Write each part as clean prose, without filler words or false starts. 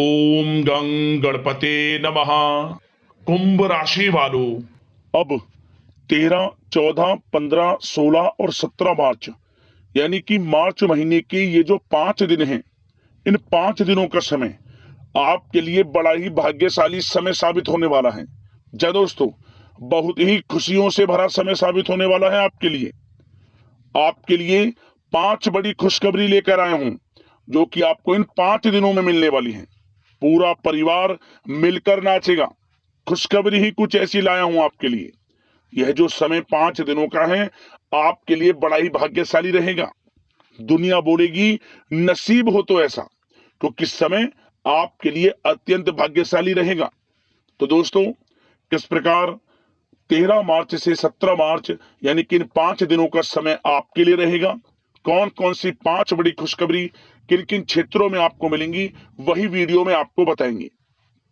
ओम गं गणपते नमः। कुंभ राशि वालों, अब 13, 14, 15, 16 और 17 मार्च यानी कि मार्च महीने के ये जो 5 दिन हैं, इन 5 दिनों का समय आपके लिए बड़ा ही भाग्यशाली समय साबित होने वाला है। जय दोस्तों, बहुत ही खुशियों से भरा समय साबित होने वाला है आपके लिए। आपके लिए 5 बड़ी खुशखबरी लेकर आया हूं, जो कि आपको इन 5 दिनों में मिलने वाली है। पूरा परिवार मिलकर नाचेगा। खुशखबरी ही कुछ ऐसी लाया हूं आपके लिए। यह जो समय 5 दिनों का है, आपके लिए बड़ा ही भाग्यशाली रहेगा। दुनिया बोलेगी नसीब हो तो ऐसा, क्योंकि समय आपके लिए अत्यंत भाग्यशाली रहेगा। तो दोस्तों, किस प्रकार 13 मार्च से 17 मार्च यानी कि इन 5 दिनों का समय आपके लिए रहेगा, कौन कौन सी 5 बड़ी खुशखबरी किन किन क्षेत्रों में आपको मिलेंगी, वही वीडियो में आपको बताएंगे।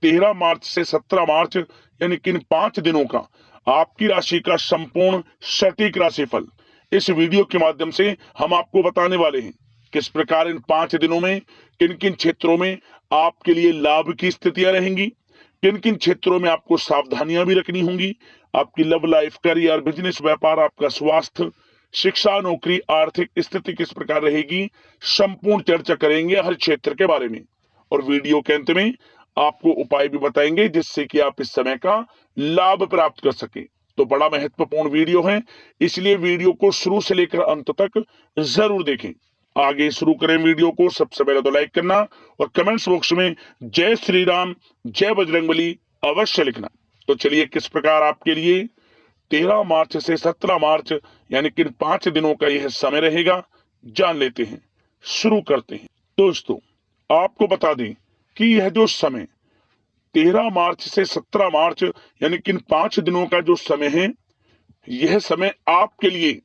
13 मार्च से 17 मार्च यानी कि इन 5 दिनों का आपकी राशि का संपूर्ण सटीक राशिफल इस वीडियो के माध्यम से हम आपको बताने वाले हैं। किस प्रकार इन 5 दिनों में किन किन क्षेत्रों में आपके लिए लाभ की स्थितियां रहेंगी, किन किन क्षेत्रों में आपको सावधानियां भी रखनी होंगी। आपकी लव लाइफ, करियर, बिजनेस, व्यापार, आपका स्वास्थ्य, शिक्षा, नौकरी, आर्थिक स्थिति किस प्रकार रहेगी, संपूर्ण चर्चा करेंगे हर क्षेत्र के बारे में। और वीडियो के अंत में आपको उपाय भी बताएंगे जिससे कि आप इस समय का लाभ प्राप्त कर सके। तो बड़ा महत्वपूर्ण वीडियो है, इसलिए वीडियो को शुरू से लेकर अंत तक जरूर देखें। आगे शुरू करें वीडियो को, सबसे पहले तो लाइक करना और कमेंट्स बॉक्स में जय श्री राम, जय बजरंगबली अवश्य लिखना। तो चलिए, किस प्रकार आपके लिए 13 मार्च से 17 मार्च यानी कि 5 दिनों का यह समय रहेगा, जान लेते हैं। शुरू करते हैं। दोस्तों, आपको बता दें कि यह जो समय 13 मार्च से 17 मार्च यानी कि इन 5 दिनों का जो समय है, यह समय आपके लिए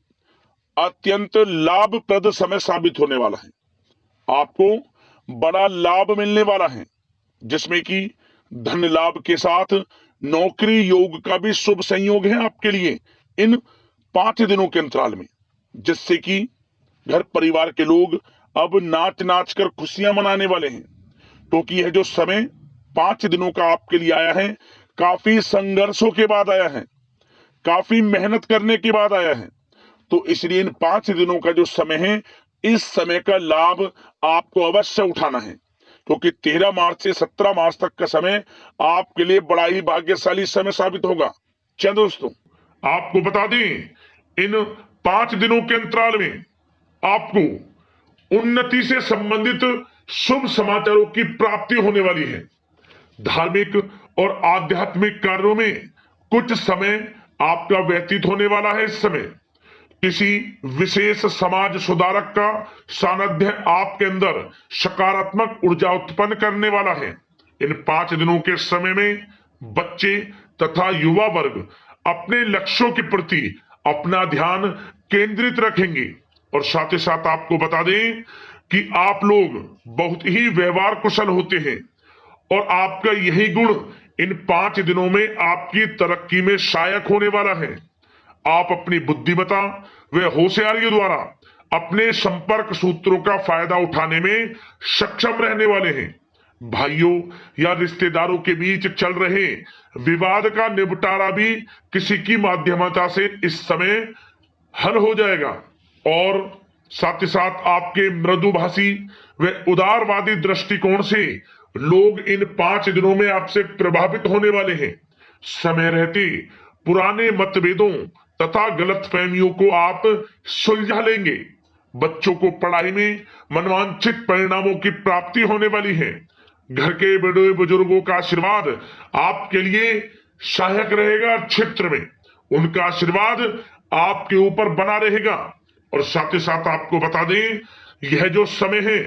अत्यंत लाभप्रद समय साबित होने वाला है। आपको बड़ा लाभ मिलने वाला है, जिसमें कि धन लाभ के साथ नौकरी योग का भी शुभ संयोग है आपके लिए इन 5 दिनों के अंतराल में, जिससे कि घर परिवार के लोग अब नाच नाच कर खुशियां मनाने वाले हैं। क्योंकि यह जो समय 5 दिनों का आपके लिए आया है, काफी संघर्षों के बाद आया है, काफी मेहनत करने के बाद आया है। तो इसलिए इन 5 दिनों का जो समय है, इस समय का लाभ आपको अवश्य उठाना है, क्योंकि 13 मार्च से 17 मार्च तक का समय आपके लिए बड़ा ही भाग्यशाली समय साबित होगा। चलिए दोस्तों, आपको बता दें, इन 5 दिनों के अंतराल में आपको उन्नति से संबंधित शुभ समाचारों की प्राप्ति होने वाली है। धार्मिक और आध्यात्मिक कार्यों में कुछ समय आपका व्यतीत होने वाला है। इस समय किसी विशेष समाज सुधारक का सानिध्य आपके अंदर सकारात्मक ऊर्जा उत्पन्न करने वाला है। इन 5 दिनों के समय में बच्चे तथा युवा वर्ग अपने लक्ष्यों के प्रति अपना ध्यान केंद्रित रखेंगे। और साथ ही साथ आपको बता दें कि आप लोग बहुत ही व्यवहार कुशल होते हैं, और आपका यही गुण इन 5 दिनों में आपकी तरक्की में सहायक होने वाला है। आप अपनी बुद्धिमत्ता व होशियारी द्वारा अपने संपर्क सूत्रों का फायदा उठाने में सक्षम रहने वाले हैं। भाइयों या रिश्तेदारों के बीच चल रहे विवाद का निपटारा भी किसी की माध्यमता से इस समय हल हो जाएगा। और साथ ही साथ आपके मृदुभाषी व उदारवादी दृष्टिकोण से लोग इन 5 दिनों में आपसे प्रभावित होने वाले हैं। समय रहते पुराने मतभेदों तथा गलतफहमियों को आप सुलझा लेंगे। बच्चों को पढ़ाई में मनवांछित परिणामों की प्राप्ति होने वाली है। घर के बड़े बुजुर्गों का आशीर्वाद आपके लिए सहायक रहेगा। क्षेत्र में उनका आशीर्वाद आपके ऊपर बना रहेगा। और साथ ही साथ आपको बता दें, यह जो समय है,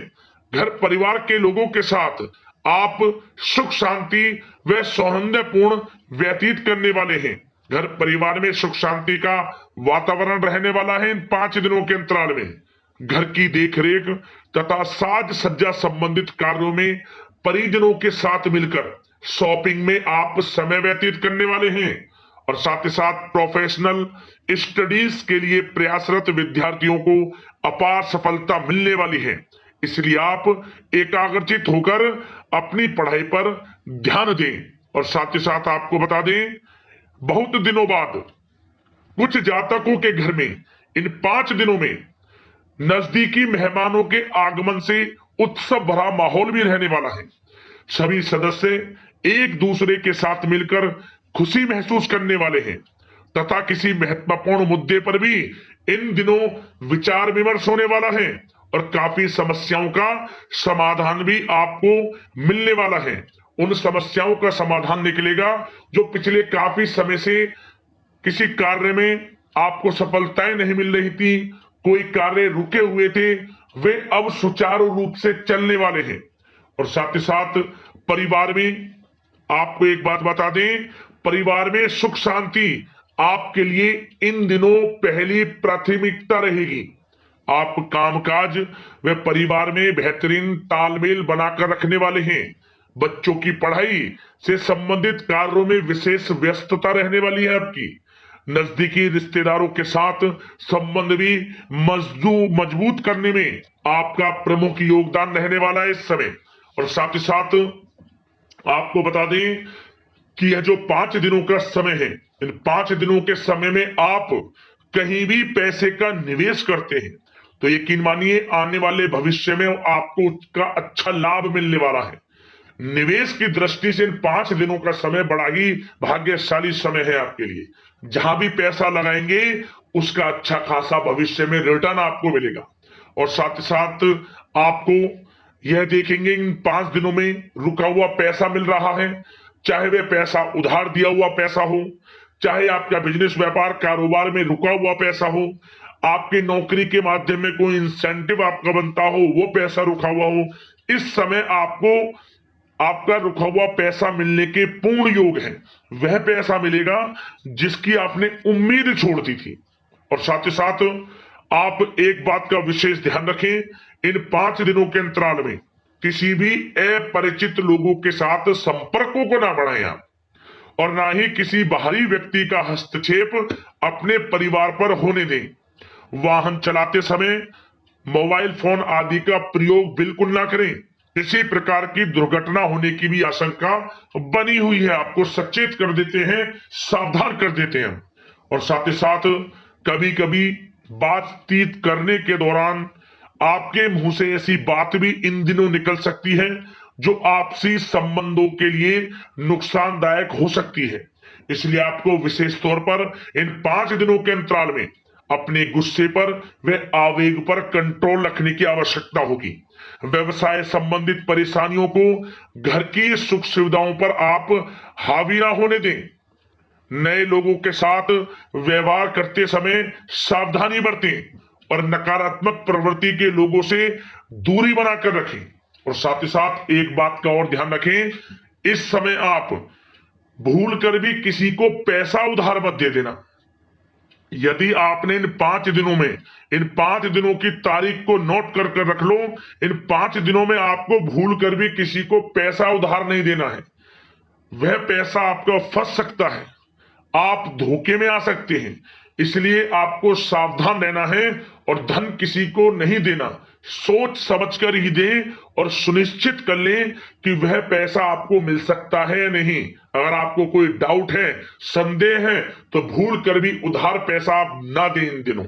घर परिवार के लोगों के साथ आप सुख शांति व सौहार्दपूर्ण व्यतीत करने वाले हैं। घर परिवार में सुख शांति का वातावरण रहने वाला है इन 5 दिनों के अंतराल में। घर की देखरेख तथा साज सज्जा संबंधित कार्यों में परिजनों के साथ मिलकर शॉपिंग में आप समय व्यतीत करने वाले हैं। और साथ ही साथ प्रोफेशनल स्टडीज के लिए प्रयासरत विद्यार्थियों को अपार सफलता मिलने वाली है। इसलिए आप एकाग्रचित होकर अपनी पढ़ाई पर ध्यान दें। और साथ ही साथ आपको बता दें, बहुत दिनों बाद कुछ जातकों के घर में इन 5 दिनों में नजदीकी मेहमानों के आगमन से उत्सव भरा माहौल भी रहने वाला है। सभी सदस्य एक दूसरे के साथ मिलकर खुशी महसूस करने वाले हैं तथा किसी महत्वपूर्ण मुद्दे पर भी इन दिनों विचार विमर्श होने वाला है और काफी समस्याओं का समाधान भी आपको मिलने वाला है। उन समस्याओं का समाधान निकलेगा जो पिछले काफी समय से किसी कार्य में आपको सफलताएं नहीं मिल रही थी, कोई कार्य रुके हुए थे, वे अब सुचारू रूप से चलने वाले हैं। और साथ ही साथ परिवार में आपको एक बात बता दें, परिवार में सुख शांति आपके लिए इन दिनों पहली प्राथमिकता रहेगी। आप कामकाज व परिवार में बेहतरीन तालमेल बनाकर रखने वाले हैं। बच्चों की पढ़ाई से संबंधित कार्यों में विशेष व्यस्तता रहने वाली है आपकी। नजदीकी रिश्तेदारों के साथ संबंध भी मजबूत करने में आपका प्रमुख योगदान रहने वाला है इस समय। और साथ ही साथ आपको बता दें कि यह जो 5 दिनों का समय है, इन 5 दिनों के समय में आप कहीं भी पैसे का निवेश करते हैं तो यकीन मानिए आने वाले भविष्य में आपको उसका अच्छा लाभ मिलने वाला है। निवेश की दृष्टि से इन 5 दिनों का समय बड़ा ही भाग्यशाली समय है आपके लिए। जहां भी पैसा लगाएंगे उसका अच्छा खासा भविष्य में रिटर्न आपको मिलेगा। और साथ ही साथ आपको यह देखेंगे इन 5 दिनों में रुका हुआ पैसा मिल रहा है, चाहे वह पैसा उधार दिया हुआ पैसा हो, चाहे आपका बिजनेस व्यापार कारोबार में रुका हुआ पैसा हो, आपकी नौकरी के माध्यम में कोई इंसेंटिव आपका बनता हो, वो पैसा रुका हुआ हो, इस समय आपको आपका रुका हुआ पैसा मिलने के पूर्ण योग है। वह पैसा मिलेगा जिसकी आपने उम्मीद छोड़ दी थी। और साथ ही साथ आप एक बात का विशेष ध्यान रखें, इन 5 दिनों के अंतराल में किसी भी अपरिचित लोगों के साथ संपर्कों को ना बढ़ाएं आप, और ना ही किसी बाहरी व्यक्ति का हस्तक्षेप अपने परिवार पर होने दें। वाहन चलाते समय मोबाइल फोन आदि का प्रयोग बिल्कुल ना करें। किसी प्रकार की दुर्घटना होने की भी आशंका बनी हुई है, आपको सचेत कर देते हैं, सावधान कर देते हैं। और साथ ही साथ कभी कभी बातचीत करने के दौरान आपके मुंह से ऐसी बात भी इन दिनों निकल सकती है जो आपसी संबंधों के लिए नुकसानदायक हो सकती है। इसलिए आपको विशेष तौर पर इन 5 दिनों के अंतराल में अपने गुस्से पर व आवेग पर कंट्रोल रखने की आवश्यकता होगी। व्यवसाय संबंधित परेशानियों को घर की सुख सुविधाओं पर आप हावी ना होने दें। नए लोगों के साथ व्यवहार करते समय सावधानी बरतें और नकारात्मक प्रवृत्ति के लोगों से दूरी बनाकर रखें। और साथ ही साथ एक बात का और ध्यान रखें, इस समय आप भूल कर भी किसी को पैसा उधार मत दे देना। यदि आपने इन 5 दिनों में इन 5 दिनों की तारीख को नोट कर कर रख लो, इन 5 दिनों में आपको भूल कर भी किसी को पैसा उधार नहीं देना है। वह पैसा आपका फंस सकता है, आप धोखे में आ सकते हैं। इसलिए आपको सावधान रहना है और धन किसी को नहीं देना। सोच समझकर ही दें और सुनिश्चित कर लें कि वह पैसा आपको मिल सकता है या नहीं। अगर आपको कोई डाउट है, संदेह है, तो भूल कर भी उधार पैसा आप ना दें इन दिनों,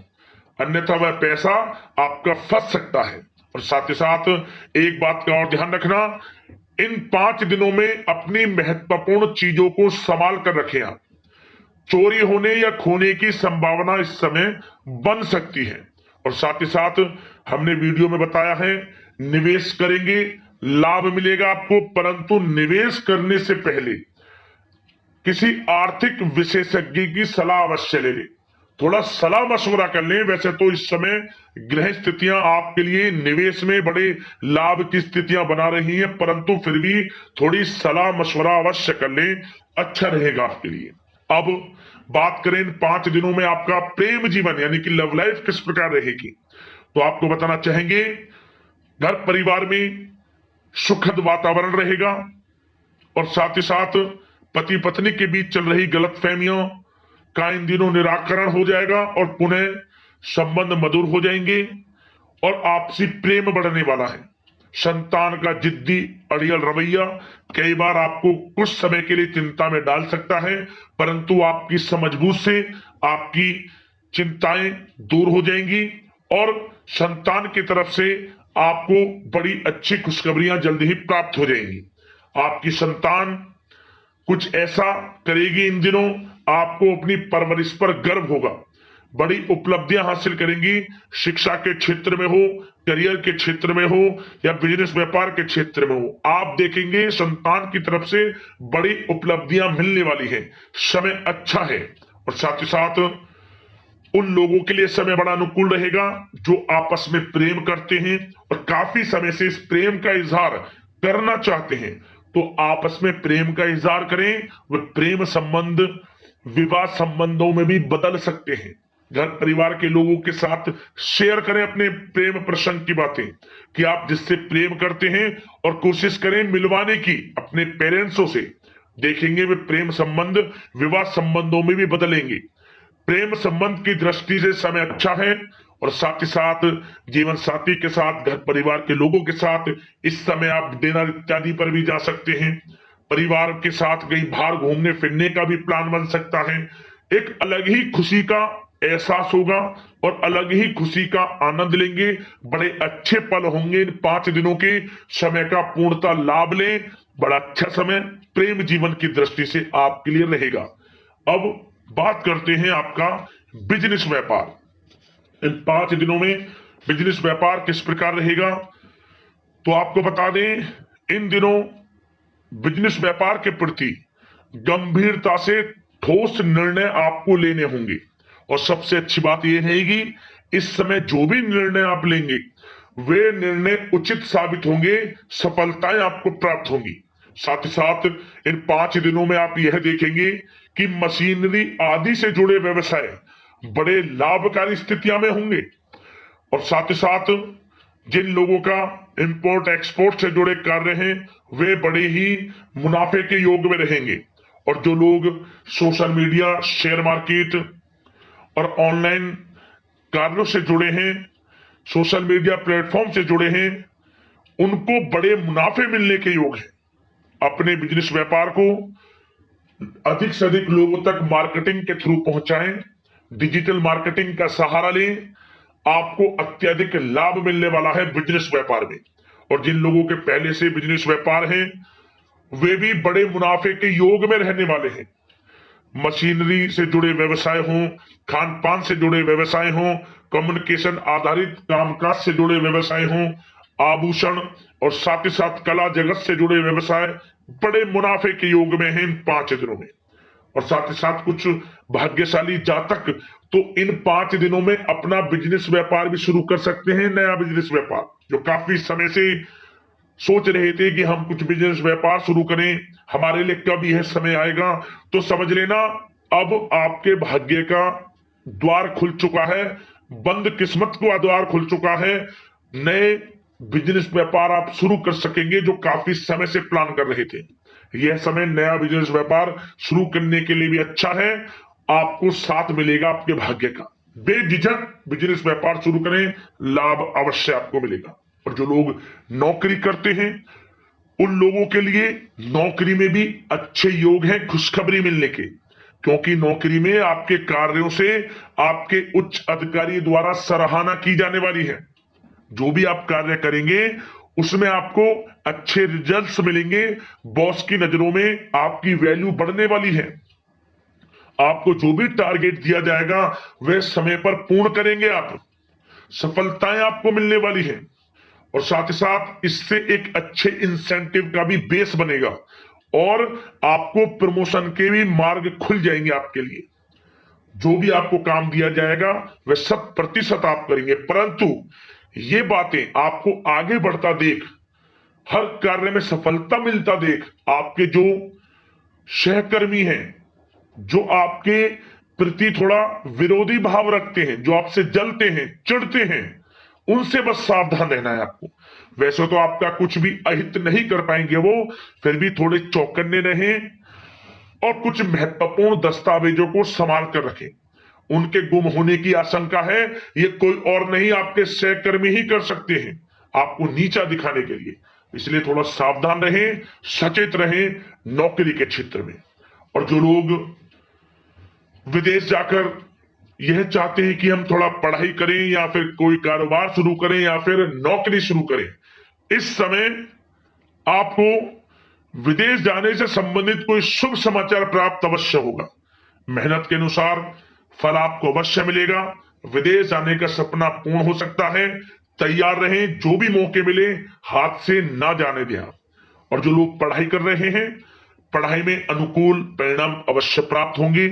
अन्यथा वह पैसा आपका फंस सकता है। और साथ ही साथ एक बात का और ध्यान रखना, इन 5 दिनों में अपनी महत्वपूर्ण चीजों को संभाल कर रखें आप। चोरी होने या खोने की संभावना इस समय बन सकती है। और साथ ही साथ हमने वीडियो में बताया है, निवेश करेंगे लाभ मिलेगा आपको, परंतु निवेश करने से पहले किसी आर्थिक विशेषज्ञ की सलाह अवश्य ले लें, थोड़ा सलाह मशवरा कर लें। वैसे तो इस समय ग्रह स्थितियां आपके लिए निवेश में बड़े लाभ की स्थितियां बना रही हैं, परंतु फिर भी थोड़ी सलाह मशवरा अवश्य कर लें, अच्छा रहेगा आपके लिए। अब बात करें इन 5 दिनों में आपका प्रेम जीवन यानी कि लव लाइफ किस प्रकार रहेगी, तो आपको बताना चाहेंगे, घर परिवार में सुखद वातावरण रहेगा और साथ ही साथ पति पत्नी के बीच चल रही गलतफहमियों का इन दिनों निराकरण हो जाएगा और पुनः संबंध मधुर हो जाएंगे। और आपसी प्रेम बढ़ने वाला है। संतान का जिद्दी अड़ियल रवैया कई बार आपको कुछ समय के लिए चिंता में डाल सकता है, परंतु आपकी समझबूझ से आपकी चिंताएं दूर हो जाएंगी और संतान की तरफ से आपको बड़ी अच्छी खुशखबरियां जल्दी ही प्राप्त हो जाएंगी। आपकी संतान कुछ ऐसा करेगी इन दिनों, आपको अपनी परवरिश पर गर्व होगा। बड़ी उपलब्धियां हासिल करेंगी, शिक्षा के क्षेत्र में हो, करियर के क्षेत्र में हो या बिजनेस व्यापार के क्षेत्र में हो, आप देखेंगे संतान की तरफ से बड़ी उपलब्धियां मिलने वाली है। समय अच्छा है और साथ ही साथ उन लोगों के लिए समय बड़ा अनुकूल रहेगा जो आपस में प्रेम करते हैं और काफी समय से इस प्रेम का इजहार करना चाहते हैं। तो आपस में प्रेम का इजहार करें, वह प्रेम संबंध विवाह संबंधों में भी बदल सकते हैं। घर परिवार के लोगों के साथ शेयर करें अपने प्रेम प्रसंग की बातें कि आप जिससे प्रेम करते हैं और कोशिश करें मिलवाने की अपने पेरेंट्सों से। देखेंगे वे प्रेम संबंध विवाह संबंधों में भी बदलेंगे। प्रेम संबंध की दृष्टि से समय अच्छा है और साथ ही साथ जीवन साथी के साथ घर परिवार के लोगों के साथ इस समय आप डिनर इत्यादि पर भी जा सकते हैं। परिवार के साथ कहीं बाहर घूमने फिरने का भी प्लान बन सकता है। एक अलग ही खुशी का एहसास होगा और अलग ही खुशी का आनंद लेंगे। बड़े अच्छे पल होंगे इन 5 दिनों के, समय का पूर्णता लाभ लें। बड़ा अच्छा समय प्रेम जीवन की दृष्टि से आपके लिए रहेगा। अब बात करते हैं आपका बिजनेस व्यापार। इन 5 दिनों में बिजनेस व्यापार किस प्रकार रहेगा, तो आपको बता दें इन दिनों बिजनेस व्यापार के प्रति गंभीरता से ठोस निर्णय आपको लेने होंगे। और सबसे अच्छी बात यह रहेगी इस समय जो भी निर्णय आप लेंगे वे निर्णय उचित साबित होंगे, सफलताएं आपको प्राप्त होंगी। साथ ही साथ इन 5 दिनों में आप यह देखेंगे कि मशीनरी आदि से जुड़े व्यवसाय बड़े लाभकारी स्थितियां में होंगे। और साथ ही साथ जिन लोगों का इंपोर्ट एक्सपोर्ट से जुड़े कार्य हैं वे बड़े ही मुनाफे के योग में रहेंगे। और जो लोग सोशल मीडिया, शेयर मार्केट और ऑनलाइन कार्यों से जुड़े हैं, सोशल मीडिया प्लेटफॉर्म से जुड़े हैं, उनको बड़े मुनाफे मिलने के योग है। अपने बिजनेस व्यापार को अधिक से अधिक लोगों तक मार्केटिंग के थ्रू पहुंचाएं, डिजिटल मार्केटिंग का सहारा लें। आपको अत्यधिक लाभ मिलने वाला है बिजनेस व्यापार में। और जिन लोगों के पहले से बिजनेस व्यापार है वे भी बड़े मुनाफे के योग में रहने वाले हैं। मशीनरी से जुड़े व्यवसाय हों, खान पान से जुड़े व्यवसाय हों, कम्युनिकेशन आधारित कामकाज से जुड़े व्यवसाय हों, आभूषण और साथ ही साथ कला जगत से जुड़े व्यवसाय बड़े मुनाफे के योग में हैं इन 5 दिनों में। और साथ ही साथ कुछ भाग्यशाली जातक तो इन 5 दिनों में अपना बिजनेस व्यापार भी शुरू कर सकते हैं। नया बिजनेस व्यापार जो काफी समय से सोच रहे थे कि हम कुछ बिजनेस व्यापार शुरू करें, हमारे लिए कब यह समय आएगा, तो समझ लेना अब आपके भाग्य का द्वार खुल चुका है, बंद किस्मत का द्वार खुल चुका है। नए बिजनेस व्यापार आप शुरू कर सकेंगे जो काफी समय से प्लान कर रहे थे। यह समय नया बिजनेस व्यापार शुरू करने के लिए भी अच्छा है, आपको साथ मिलेगा आपके भाग्य का। बेझिझक बिजनेस व्यापार शुरू करें, लाभ अवश्य आपको मिलेगा। और जो लोग नौकरी करते हैं उन लोगों के लिए नौकरी में भी अच्छे योग हैं खुशखबरी मिलने के, क्योंकि नौकरी में आपके कार्यों से आपके उच्च अधिकारी द्वारा सराहना की जाने वाली है। जो भी आप कार्य करेंगे उसमें आपको अच्छे रिजल्ट्स मिलेंगे, बॉस की नजरों में आपकी वैल्यू बढ़ने वाली है। आपको जो भी टारगेट दिया जाएगा वह समय पर पूर्ण करेंगे आप, सफलताएं आपको मिलने वाली है। और साथ ही साथ इससे एक अच्छे इंसेंटिव का भी बेस बनेगा और आपको प्रमोशन के भी मार्ग खुल जाएंगे आपके लिए। जो भी आपको काम दिया जाएगा वह 100% आप करेंगे, परंतु ये बातें आपको आगे बढ़ता देख, हर कार्य में सफलता मिलता देख, आपके जो सहकर्मी हैं, जो आपके प्रति थोड़ा विरोधी भाव रखते हैं, जो आपसे जलते हैं, चिढ़ते हैं, उनसे बस सावधान रहना है आपको। वैसे तो आपका कुछ भी अहित नहीं कर पाएंगे वो, फिर भी थोड़े चौकन्ने रहें और कुछ महत्वपूर्ण दस्तावेजों को संभाल कर रखें। उनके गुम होने की आशंका है। ये कोई और नहीं, आपके सहकर्मी ही कर सकते हैं, आपको नीचा दिखाने के लिए। इसलिए थोड़ा सावधान रहें, सचेत रहें नौकरी के क्षेत्र में। और जो लोग विदेश जाकर यह चाहते हैं कि हम थोड़ा पढ़ाई करें या फिर कोई कारोबार शुरू करें या फिर नौकरी शुरू करें, इस समय आपको विदेश जाने से संबंधित कोई शुभ समाचार प्राप्त अवश्य होगा। मेहनत के अनुसार फल आपको अवश्य मिलेगा। विदेश जाने का सपना पूर्ण हो सकता है। तैयार रहें, जो भी मौके मिले हाथ से ना जाने दें आप। और जो लोग पढ़ाई कर रहे हैं, पढ़ाई में अनुकूल परिणाम अवश्य प्राप्त होंगे।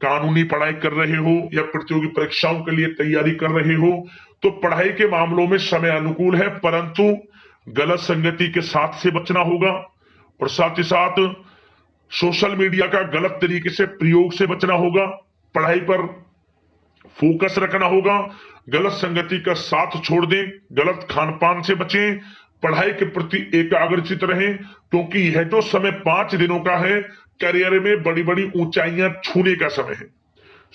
कानूनी पढ़ाई कर रहे हो या प्रतियोगी परीक्षाओं के लिए तैयारी कर रहे हो, तो पढ़ाई के मामलों में समय अनुकूल है, परंतु गलत संगति के साथ से बचना होगा। और साथ ही साथ सोशल मीडिया का गलत तरीके से प्रयोग से बचना होगा। पढ़ाई पर फोकस रखना होगा। गलत संगति का साथ छोड़ दें, गलत खान पान से बचें, पढ़ाई के प्रति एकाग्रचित रहें, क्योंकि यह जो समय 5 दिनों का है, करियर में बड़ी बड़ी ऊंचाइयां छूने का समय है।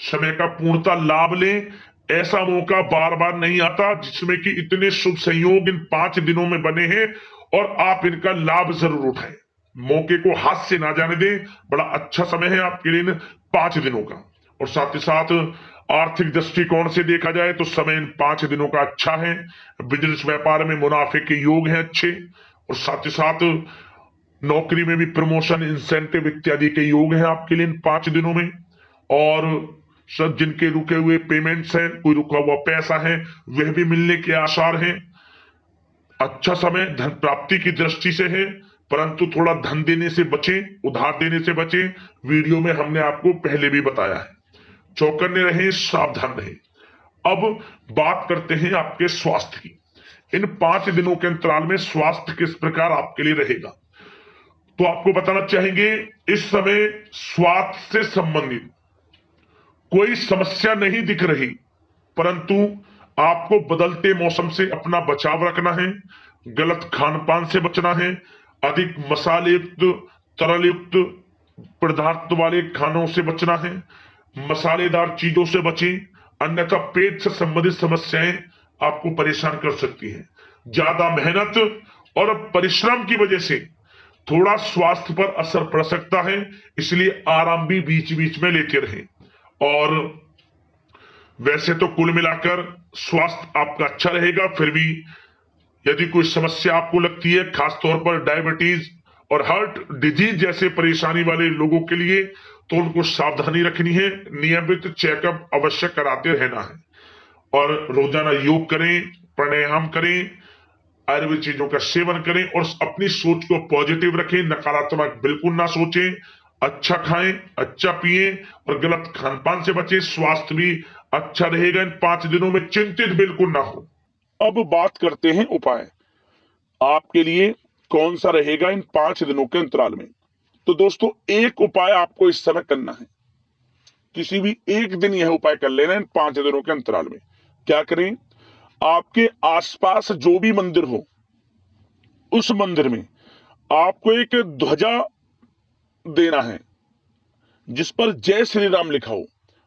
समय का पूर्णता लाभ लें। ऐसा मौका बार बार नहीं आता जिसमें कि इतने शुभ संयोग इन 5 दिनों में बने हैं और आप इनका लाभ जरूर उठाएं। मौके को हाथ से ना जाने दें। बड़ा अच्छा समय है आपके लिए इन 5 दिनों का। और साथ ही साथ आर्थिक दृष्टिकोण से देखा जाए तो समय इन 5 दिनों का अच्छा है। बिजनेस व्यापार में मुनाफे के योग हैं अच्छे। और साथ ही साथ नौकरी में भी प्रमोशन, इंसेंटिव इत्यादि के योग हैं आपके लिए इन 5 दिनों में। और सब जिनके रुके हुए पेमेंट्स हैं, कोई रुका हुआ पैसा है, वह भी मिलने के आसार हैं। अच्छा समय धन प्राप्ति की दृष्टि से है, परंतु थोड़ा धन देने से बचें, उधार देने से बचें। वीडियो में हमने आपको पहले भी बताया है। चौकन्ने रहें, सावधान रहें। अब बात करते हैं आपके स्वास्थ्य की। इन 5 दिनों के अंतराल में स्वास्थ्य किस प्रकार आपके लिए रहेगा, तो आपको बताना चाहेंगे इस समय स्वास्थ्य से संबंधित कोई समस्या नहीं दिख रही, परंतु आपको बदलते मौसम से अपना बचाव रखना है। गलत खान पान से बचना है। अधिक मसाले युक्त, तरल युक्त पदार्थ वाले खानों से बचना है। मसालेदार चीजों से बचें, अन्यथा पेट से संबंधित समस्याएं आपको परेशान कर सकती हैं। ज्यादा मेहनत और परिश्रम की वजह से थोड़ा स्वास्थ्य पर असर पड़ सकता है, इसलिए आराम भी बीच बीच में लेते रहें। और वैसे तो कुल मिलाकर स्वास्थ्य आपका अच्छा रहेगा। फिर भी यदि कोई समस्या आपको लगती है, खासतौर पर डायबिटीज और हार्ट डिजीज जैसे परेशानी वाले लोगों के लिए, तो उनको सावधानी रखनी है। नियमित चेकअप अवश्य कराते रहना है। और रोजाना योग करें, प्राणायाम करें, आयुर्वेद चीजों का सेवन करें और अपनी सोच को पॉजिटिव रखें। नकारात्मक बिल्कुल ना सोचें। अच्छा खाएं, अच्छा पिएं और गलत खान पान से बचें। स्वास्थ्य भी अच्छा रहेगा इन 5 दिनों में, चिंतित बिल्कुल ना हो। अब बात करते हैं उपाय। आपके लिए कौन सा रहेगा इन 5 दिनों के अंतराल में। तो दोस्तों, एक उपाय आपको इस समय करना है। किसी भी एक दिन यह उपाय कर लेना इन 5 दिनों के अंतराल में। क्या करें, आपके आसपास जो भी मंदिर हो, उस मंदिर में आपको एक ध्वजा देना है जिस पर जय श्री राम लिखा हो।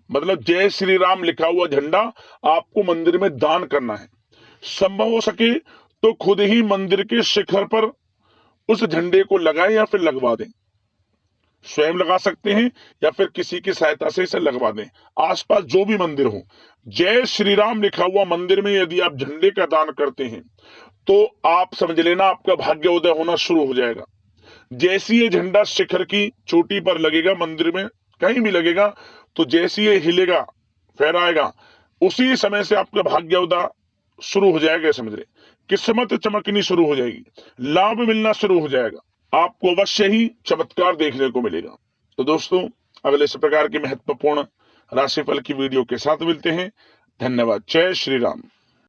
मतलब जय श्री राम लिखा हुआ झंडा आपको मंदिर में दान करना है। संभव हो सके तो खुद ही मंदिर के शिखर पर उस झंडे को लगाएं या फिर लगवा दें। स्वयं लगा सकते हैं या फिर किसी की सहायता से इसे लगवा दें। आसपास जो भी मंदिर हो, जय श्री राम लिखा हुआ मंदिर में यदि आप झंडे का दान करते हैं तो आप समझ लेना आपका भाग्योदय होना शुरू हो जाएगा। जैसी ये झंडा शिखर की चोटी पर लगेगा, मंदिर में कहीं भी लगेगा, तो जैसी ये हिलेगा, फहराएगा, उसी समय से आपका भाग्योदय शुरू हो जाएगा। समझ रहे, किस्मत चमकनी शुरू हो जाएगी, लाभ मिलना शुरू हो जाएगा। आपको अवश्य ही चमत्कार देखने को मिलेगा। तो दोस्तों, अगले इस प्रकार की महत्वपूर्ण राशिफल की वीडियो के साथ मिलते हैं। धन्यवाद। जय श्री राम।